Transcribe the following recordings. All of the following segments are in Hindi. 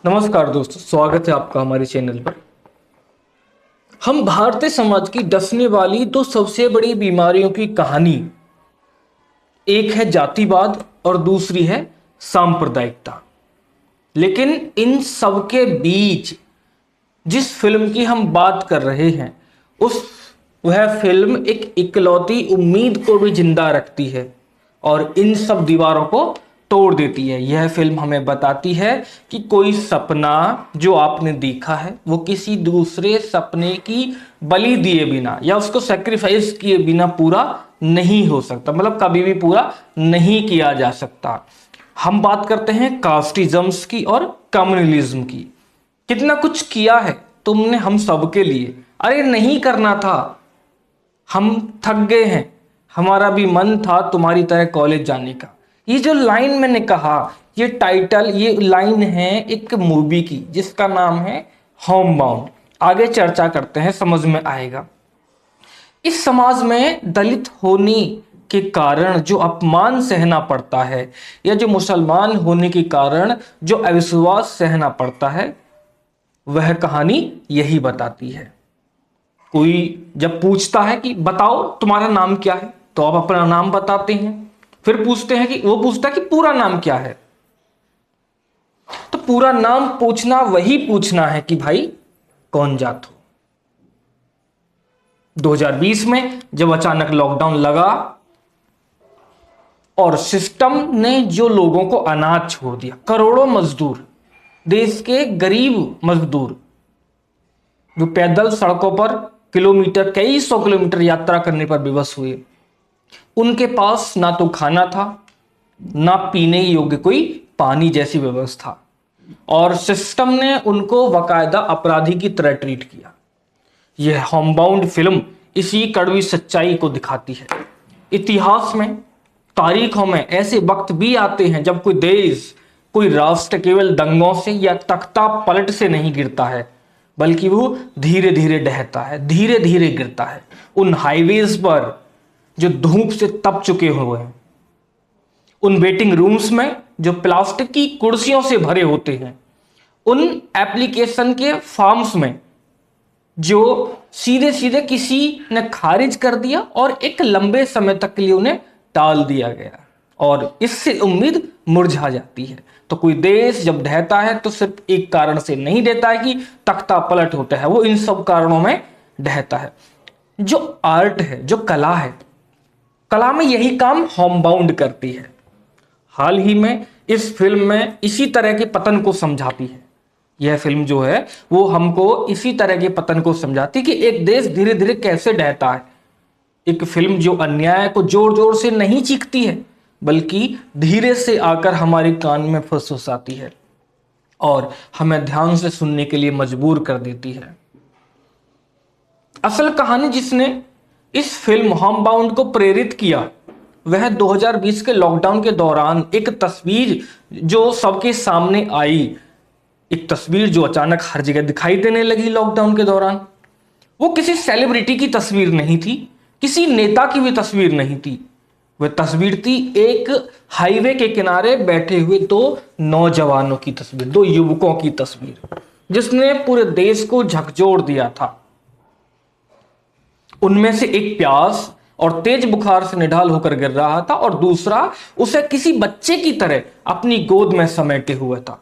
नमस्कार दोस्तों, स्वागत है आपका हमारे चैनल पर। हम भारतीय समाज की डसने वाली दो सबसे बड़ी बीमारियों की कहानी, एक है जातिवाद और दूसरी है सांप्रदायिकता। लेकिन इन सबके बीच जिस फिल्म की हम बात कर रहे हैं, उस वह फिल्म एक इकलौती उम्मीद को भी जिंदा रखती है और इन सब दीवारों को तोड़ देती है। यह फिल्म हमें बताती है कि कोई सपना जो आपने देखा है वो किसी दूसरे सपने की बलि दिए बिना या उसको सेक्रीफाइस किए बिना पूरा नहीं हो सकता, मतलब कभी भी पूरा नहीं किया जा सकता। हम बात करते हैं कास्टिज्म्स की और कम्युनलिज्म की। कितना कुछ किया है तुमने हम सबके लिए, अरे नहीं करना था, हम थक गए हैं, हमारा भी मन था तुम्हारी तरह कॉलेज जाने का। ये जो लाइन मैंने कहा, ये टाइटल, ये लाइन है एक मूवी की जिसका नाम है होम बाउंड। आगे चर्चा करते हैं, समझ में आएगा। इस समाज में दलित होने के कारण जो अपमान सहना पड़ता है या जो मुसलमान होने के कारण जो अविश्वास सहना पड़ता है, वह कहानी यही बताती है। कोई जब पूछता है कि बताओ तुम्हारा नाम क्या है, तो आप अपना नाम बताते हैं। फिर पूछते हैं कि वो पूछता है कि पूरा नाम क्या है, तो पूरा नाम पूछना वही पूछना है कि भाई कौन जात हो। 2020 में जब अचानक लॉकडाउन लगा और सिस्टम ने जो लोगों को अनाज छोड़ दिया, करोड़ों मजदूर, देश के गरीब मजदूर जो पैदल सड़कों पर किलोमीटर, कई सौ किलोमीटर यात्रा करने पर विवश हुए, उनके पास ना तो खाना था, ना पीने योग्य कोई पानी जैसी व्यवस्था, और सिस्टम ने उनको बाकायदा अपराधी की तरह ट्रीट किया। यह होमबाउंड फिल्म इसी कड़वी सच्चाई को दिखाती है। इतिहास में, तारीखों में ऐसे वक्त भी आते हैं जब कोई देश, कोई राष्ट्र केवल दंगों से या तख्ता पलट से नहीं गिरता है, बल्कि वो धीरे धीरे ढहता है, धीरे धीरे गिरता है। उन हाईवेज पर जो धूप से तप चुके हुए हैं, उन वेटिंग रूम्स में जो प्लास्टिक की कुर्सियों से भरे होते हैं, उन एप्लीकेशन के फॉर्म्स में जो सीधे सीधे किसी ने खारिज कर दिया और एक लंबे समय तक के लिए उन्हें टाल दिया गया, और इससे उम्मीद मुरझा जाती है। तो कोई देश जब ढहता है तो सिर्फ एक कारण से नहीं देता है कि तख्ता पलट होता है, वो इन सब कारणों में ढहता है। जो आर्ट है, जो कला है, कला में यही काम होमबाउंड करती है। हाल ही में इस फिल्म में इसी तरह के पतन को समझाती है। यह फिल्म जो है वो हमको इसी तरह के पतन को समझाती कि एक देश धीरे धीरे कैसे ढहता है। एक फिल्म जो अन्याय को जोर जोर से नहीं चीखती है, बल्कि धीरे से आकर हमारे कान में फुसफुसाती है और हमें ध्यान से सुनने के लिए मजबूर कर देती है। असल कहानी जिसने इस फिल्म होमबाउंड को प्रेरित किया, वह 2020 के लॉकडाउन के दौरान एक तस्वीर जो सबके सामने आई, एक तस्वीर जो अचानक हर जगह दिखाई देने लगी लॉकडाउन के दौरान। वो किसी सेलिब्रिटी की तस्वीर नहीं थी, किसी नेता की भी तस्वीर नहीं थी। वह तस्वीर थी एक हाईवे के किनारे बैठे हुए दो नौजवानों की तस्वीर, दो युवकों की तस्वीर, जिसने पूरे देश को झकझोर दिया था। उनमें से एक प्यास और तेज बुखार से निढाल होकर गिर रहा था और दूसरा उसे किसी बच्चे की तरह अपनी गोद में समेटे हुए था।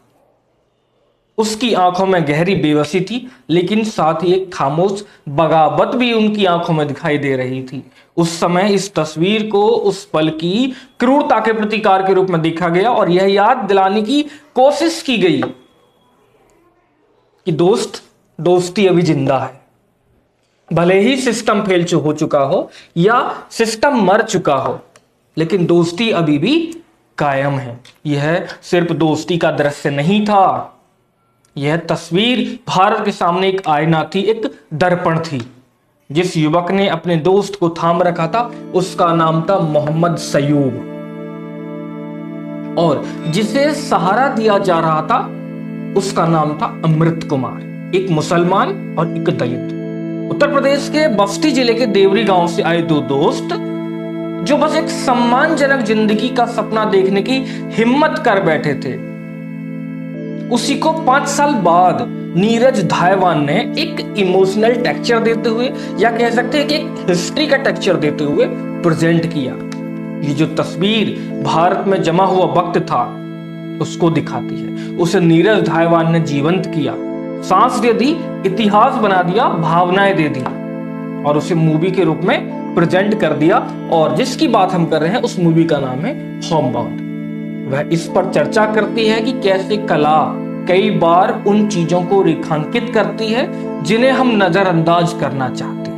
उसकी आंखों में गहरी बेबसी थी, लेकिन साथ ही एक खामोश बगावत भी उनकी आंखों में दिखाई दे रही थी। उस समय इस तस्वीर को उस पल की क्रूरता के प्रतिकार के रूप में देखा गया और यह याद दिलाने की कोशिश की गई कि दोस्त, दोस्ती अभी जिंदा है। भले ही सिस्टम फेल हो चुका हो या सिस्टम मर चुका हो, लेकिन दोस्ती अभी भी कायम है। यह सिर्फ दोस्ती का दृश्य नहीं था, यह तस्वीर भारत के सामने एक आईना थी, एक दर्पण थी। जिस युवक ने अपने दोस्त को थाम रखा था उसका नाम था मोहम्मद सयूब, और जिसे सहारा दिया जा रहा था उसका नाम था अमृत कुमार, एक मुसलमान और एक दलित। उत्तर प्रदेश के बस्ती जिले के देवरी गांव से आए दो दोस्त जो बस एक सम्मानजनक जिंदगी का सपना देखने की हिम्मत कर बैठे थे। उसी को 5 साल बाद नीरज धायवान ने एक इमोशनल टेक्सचर देते हुए, या कह सकते हैं कि एक हिस्ट्री का टेक्सचर देते हुए प्रेजेंट किया। ये जो तस्वीर भारत में जमा हुआ वक्त था उसको दिखाती है। उसे नीरज धायवान ने जीवंत किया, सांस दे दी, इतिहास बना दिया, भावनाएं दे दी और उसे मूवी के रूप में प्रेजेंट कर दिया। और जिसकी बात हम कर रहे हैं उस मूवी का नाम है होमबाउंड। वह इस पर चर्चा करती है कि कैसे कला कई बार उन चीजों को रेखांकित करती है जिन्हें हम नजरअंदाज करना चाहते हैं।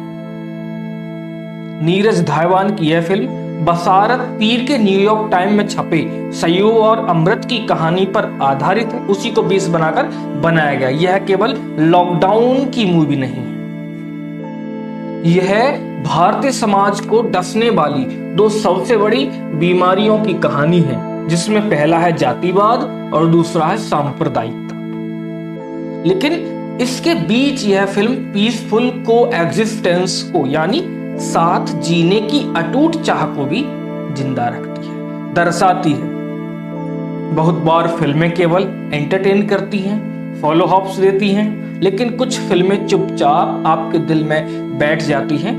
नीरज धायवान की यह फिल्म बसारत पीर के न्यूयॉर्क टाइम में छपे सयूब और अमृत की कहानी पर आधारित है। उसी को बेस बनाकर बनाया गया। यह केवल लॉकडाउन की मूवी नहीं है, यह भारतीय समाज को डसने वाली 2 सबसे बड़ी बीमारियों की कहानी है, जिसमें पहला है जातिवाद और दूसरा है सांप्रदायिकता। लेकिन इसके बीच यह फिल्म पीसफुल को एग्जिस्टेंस को, यानी साथ जीने की अटूट चाह को भी जिंदा रखती है, दर्शाती है। बहुत बार फिल्में केवल एंटरटेन करती हैं, फॉलो अप्स देती हैं, लेकिन कुछ फिल्में चुपचाप आपके दिल में बैठ जाती हैं।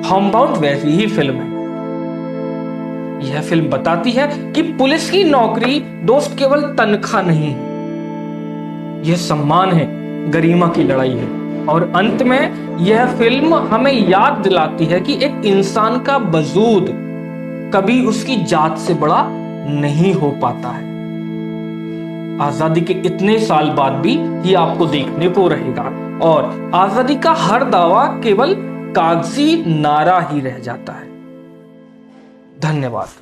होमबाउंड वैसी ही फिल्म है। यह फिल्म बताती है कि पुलिस की नौकरी दोस्त केवल तनख्वाह नहीं है, यह सम्मान है, गरिमा की लड़ाई है। और अंत में यह फिल्म हमें याद दिलाती है कि एक इंसान का वजूद कभी उसकी जात से बड़ा नहीं हो पाता है। आजादी के इतने साल बाद भी ये आपको देखने को रहेगा और आजादी का हर दावा केवल कागजी नारा ही रह जाता है। धन्यवाद।